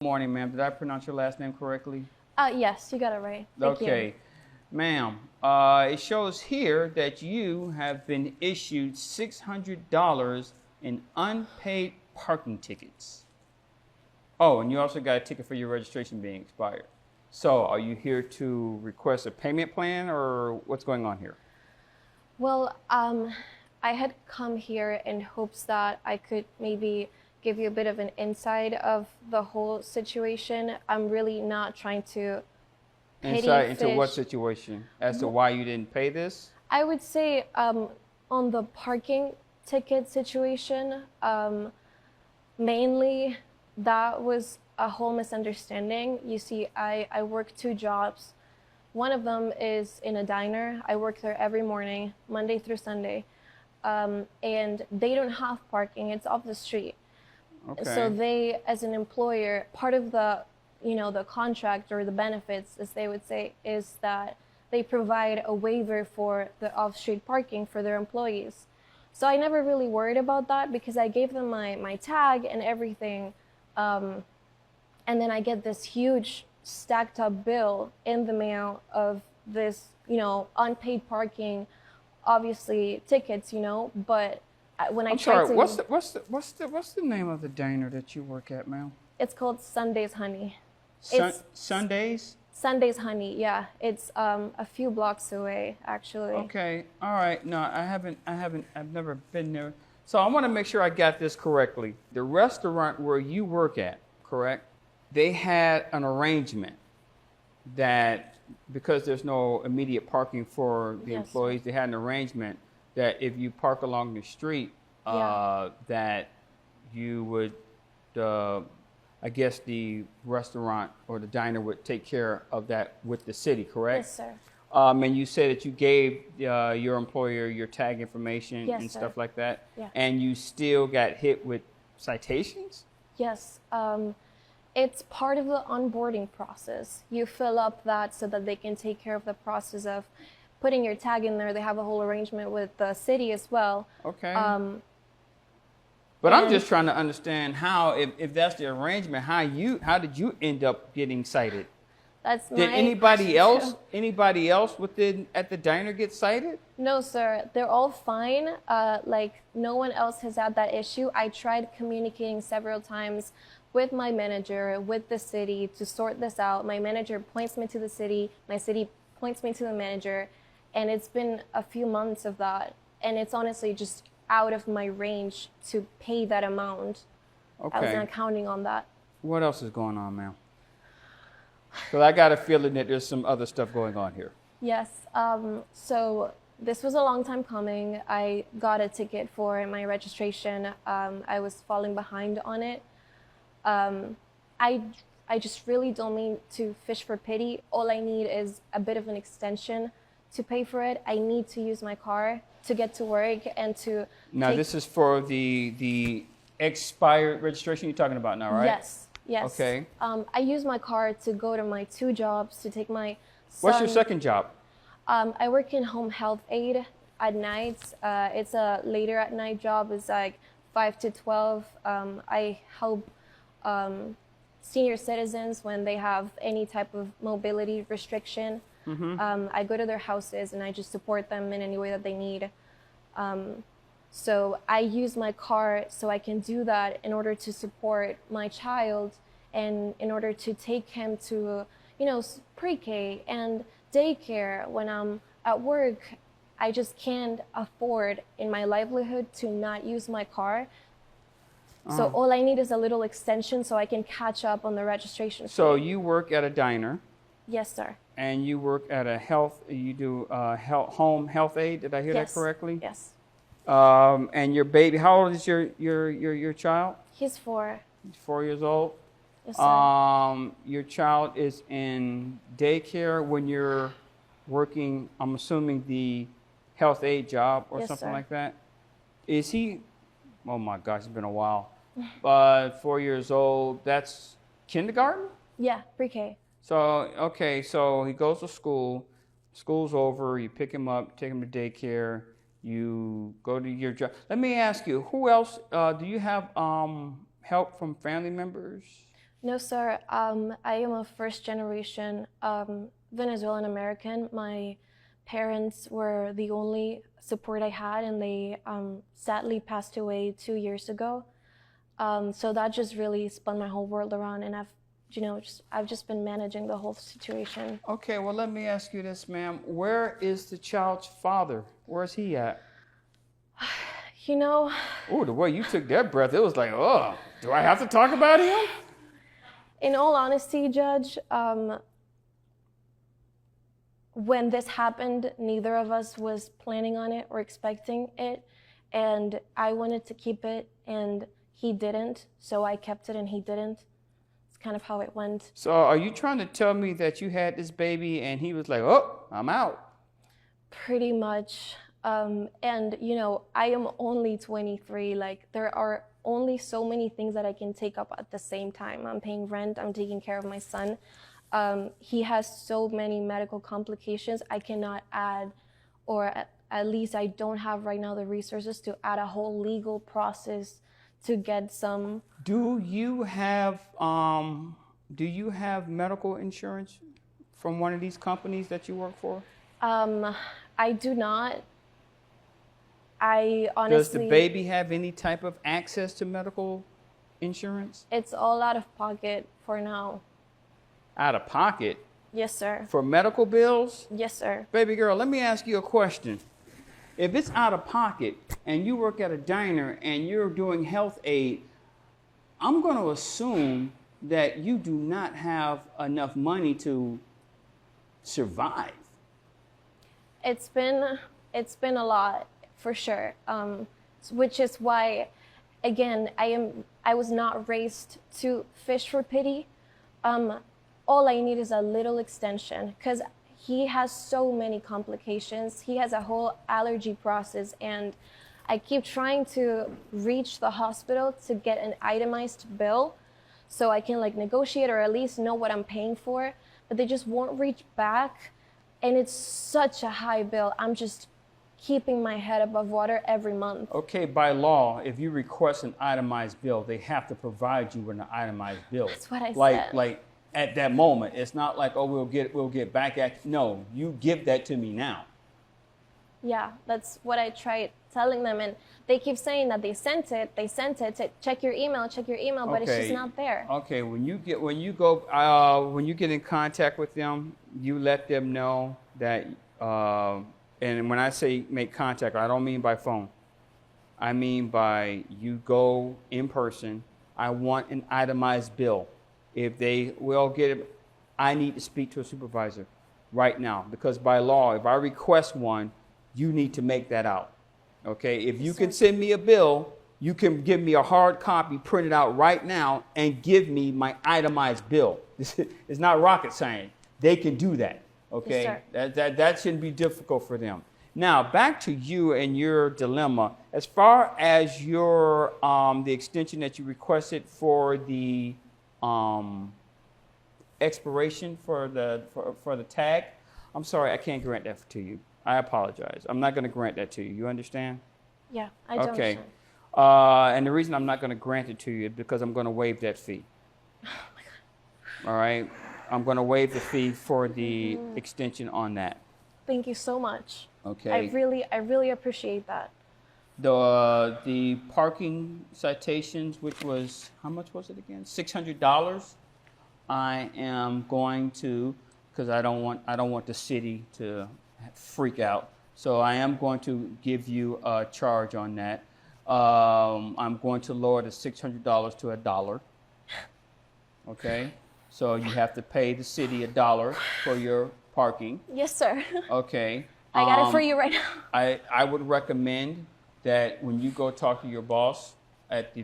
Morning, ma'am. Did I pronounce your last name correctly? Yes, you got it right. Thank you. Okay, ma'am. It shows here that you have been issued $600 in unpaid parking tickets. Oh, and you also got a ticket for your registration being expired. So, are you here to request a payment plan, or what's going on here? Well, I had come here in hopes that I could maybe give you a bit of an insight of the whole situation. I'm really not trying to Insight into what fish. situation? As to why you didn't pay this? I would say on the parking ticket situation, mainly that was a whole misunderstanding. You see, I work two jobs. One of them is in a diner. I work there every morning, Monday through Sunday. And they don't have parking, it's off the street. Okay. So they, as an employer, part of the contract or the benefits, as they would say, is that they provide a waiver for the off-street parking for their employees. So I never really worried about that because I gave them my tag and everything. And then I get this huge stacked up bill in the mail of this, unpaid parking, obviously tickets, but when I I'm tried sorry. to, What's the name of the diner that you work at, ma'am? it's called Sunday's Honey. It's Sundays? Sunday's Honey, yeah. It's a few blocks away, actually. Okay. All right. No, I've never been there. So I want to make sure I got this correctly. The restaurant where you work at, correct? They had an arrangement that because there's no immediate parking for the Yes, employees, they had an arrangement that if you park along the street, Yeah. that you would, I guess the restaurant or the diner would take care of that with the city, correct? Yes, sir. And you said that you gave your employer your tag information Yes, and sir. stuff like that, Yeah. and you still got hit with citations? Yes. It's part of the onboarding process. You fill up that so that they can take care of the process of putting your tag in there. They have a whole arrangement with the city as well. Okay. But I'm and- just trying to understand how, if that's the arrangement, how did you end up getting cited? That's Did my anybody else within at the diner get cited? No, sir. They're all fine. No one else has had that issue. I tried communicating several times with my manager, with the city to sort this out. My manager points me to the city. My city points me to the manager. And it's been a few months of that. And it's honestly just out of my range to pay that amount. I was Okay. not counting on that. What else is going on, ma'am? Because I got a feeling that there's some other stuff going on here. Yes. So this was a long time coming. I got a ticket for my registration. I was falling behind on it. I just really don't mean to fish for pity. All I need is a bit of an extension to pay for it. I need to use my car to get to work and to Now, take- this is for the expired registration you're talking about now, right? Yes. Yes. Okay. I use my car to go to my two jobs to take my son. What's your second job? I work in home health aid at nights. It's a later at night job. It's like 5 to 12. I help senior citizens when they have any type of mobility restriction. I go to their houses and I just support them in any way that they need. So I use my car so I can do that in order to support my child and in order to take him to, pre-K and daycare when I'm at work. I just can't afford in my livelihood to not use my car. So all I need is a little extension so I can catch up on the registration fee. So you work at a diner, Yes, sir. and you work at you do home health aid. Did I hear that Yes. correctly? Yes. And your baby, how old is your child? He's 4. He's 4 years old. Yes, sir. Your child is in daycare when you're working, I'm assuming the health aid job or Yes, something sir. like that. Is he, oh my gosh, it's been a while. 4 years old, that's kindergarten? Yeah, pre-K. So, okay, so he goes to school. School's over, you pick him up, take him to daycare, you go to your job. Let me ask you, who else, do you have help from family members? No, sir. I am a first generation Venezuelan American. My parents were the only support I had, and they sadly passed away 2 years ago. So that just really spun my whole world around, and I've just been managing the whole situation. Okay, well, let me ask you this, ma'am. Where is the child's father? Where's he at? You know, Oh, the way you took that breath, it was like, oh, do I have to talk about him? in all honesty, Judge, when this happened, neither of us was planning on it or expecting it, and I wanted to keep it, and he didn't, so I kept it and he didn't. It's kind of how it went. So are you trying to tell me that you had this baby and he was like, oh, I'm out? Pretty much. And I am only 23. Like, there are only so many things that I can take up at the same time. I'm paying rent, I'm taking care of my son. He has so many medical complications. I cannot add, or at least I don't have right now the resources to add a whole legal process to get some. Do you have medical insurance from one of these companies that you work for? I do not. I honestly. Does the baby have any type of access to medical insurance? It's all out of pocket for now. Out of pocket? Yes, sir. For medical bills? Yes, sir. Baby girl, let me ask you a question. If it's out of pocket and you work at a diner and you're doing health aid, I'm going to assume that you do not have enough money to survive. It's been a lot, for sure. Which is why, again, I was not raised to fish for pity. All I need is a little extension, because he has so many complications. He has a whole allergy process, and I keep trying to reach the hospital to get an itemized bill so I can negotiate or at least know what I'm paying for, but they just won't reach back, and it's such a high bill. I'm just keeping my head above water every month. Okay, by law, if you request an itemized bill, they have to provide you with an itemized bill. That's what I said. Like at that moment, it's not like, oh, we'll get back at you. No, you give that to me now. Yeah, that's what I tried telling them, and they keep saying that they sent it, to check your email, but it's just not there. Okay, when you get in contact with them, you let them know that, and when I say make contact, I don't mean by phone. I mean by you go in person. I want an itemized bill. If they will get it, I need to speak to a supervisor right now, because by law, if I request one, you need to make that out. Okay? If you can send me a bill, you can give me a hard copy printed out right now and give me my itemized bill. It's not rocket science. They can do that. Okay? Yes, that shouldn't be difficult for them. Now, back to you and your dilemma. As far as your the extension that you requested for the expiration for the tag, I'm sorry, I can't grant that to you. I apologize. I'm not going to grant that to you. You understand? Yeah, I don't Okay. understand. And the reason I'm not going to grant it to you is because I'm going to waive that fee. Oh my God. All right? I'm going to waive the fee for the extension on that. Thank you so much. Okay. I really appreciate that. The parking citations, which was, how much was it again? $600. I am going to, because I don't want the city to freak out. So I am going to give you a charge on that. I'm going to lower the $600 to $1. Okay. So you have to pay the city $1 for your parking. Yes, sir. Okay. I got it for you right now. I would recommend that when you go talk to your boss at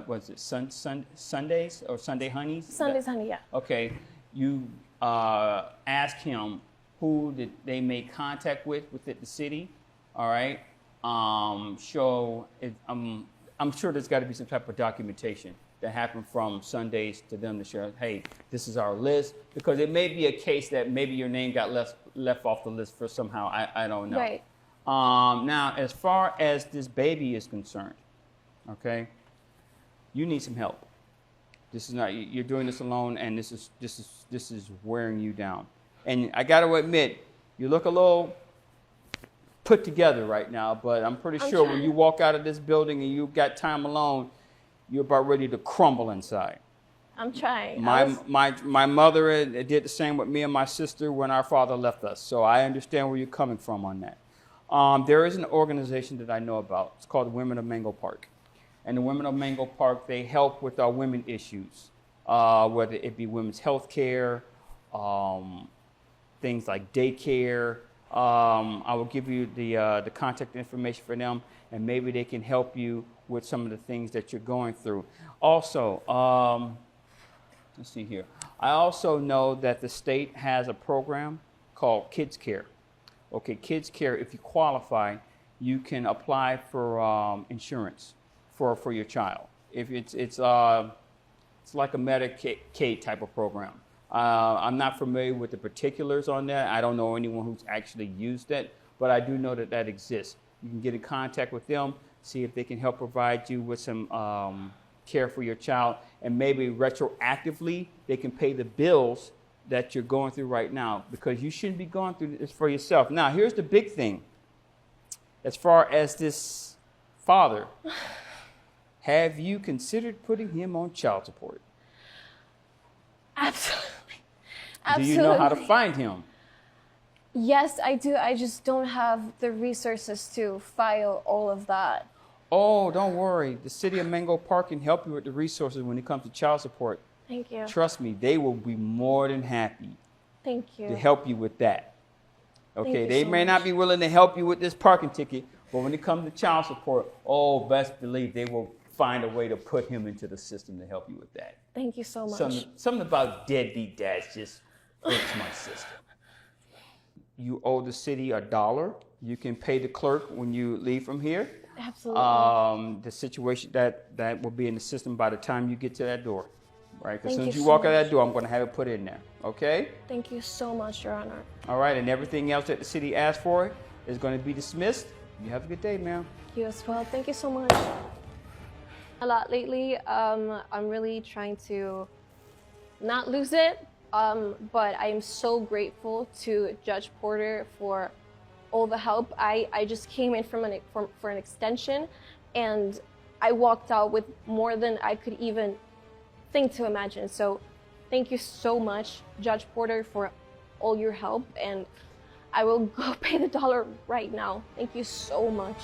was it Sundays or Sunday Honeys? Sundays, honey, yeah. Okay, you ask him who did they make contact with the city. All right. I'm sure there's got to be some type of documentation that happened from Sundays to them to share, hey, this is our list, because it may be a case that maybe your name got left off the list for somehow, I don't know. Right. Now, as far as this baby is concerned, okay, you need some help. This is not, you're doing this alone, and this is wearing you down. And I got to admit, you look a little put together right now, but I'm pretty sure when you walk out of this building and you've got time alone, you're about ready to crumble inside. I'm trying. My mother did the same with me and my sister when our father left us, so I understand where you're coming from on that. There is an organization that I know about. It's called the Women of Mango Park. And the Women of Mango Park, they help with our women issues, whether it be women's health care, things like daycare. I will give you the contact information for them, and maybe they can help you with some of the things that you're going through. Also, let's see here. I also know that the state has a program called Kids Care. Okay, Kids Care, if you qualify, you can apply for insurance for your child. If it's like a Medicaid type of program. I'm not familiar with the particulars on that. I don't know anyone who's actually used it, but I do know that that exists. You can get in contact with them, see if they can help provide you with some care for your child, and maybe retroactively they can pay the bills that you're going through right now, because you shouldn't be going through this for yourself. Now, here's the big thing. As far as this father, have you considered putting him on child support? Absolutely. Do you know how to find him? Yes, I do. I just don't have the resources to file all of that. Oh, don't worry. The city of Mango Park can help you with the resources when it comes to child support. Thank you. Trust me, they will be more than happy Thank you. to help you with that. Okay, you they so may not be willing to help you with this parking ticket, but when it comes to child support, oh, best believe they will find a way to put him into the system to help you with that. Thank you so much. Something about deadbeat dads just breaks my system. You owe the city $1. You can pay the clerk when you leave from here. Absolutely. The situation that will be in the system by the time you get to that door, right? As Thank soon as you you so walk out much. that door, I'm going to have it put in there. Okay? Thank you so much, Your Honor. All right, and everything else that the city asked for is going to be dismissed. You have a good day, ma'am. You as well. Thank you so much. A lot lately. I'm really trying to not lose it, but I am so grateful to Judge Porter for all the help. I just came in for an extension, and I walked out with more than I could even think to imagine. So thank you so much, Judge Porter, for all your help, and I will go pay the $1 right now. Thank you so much.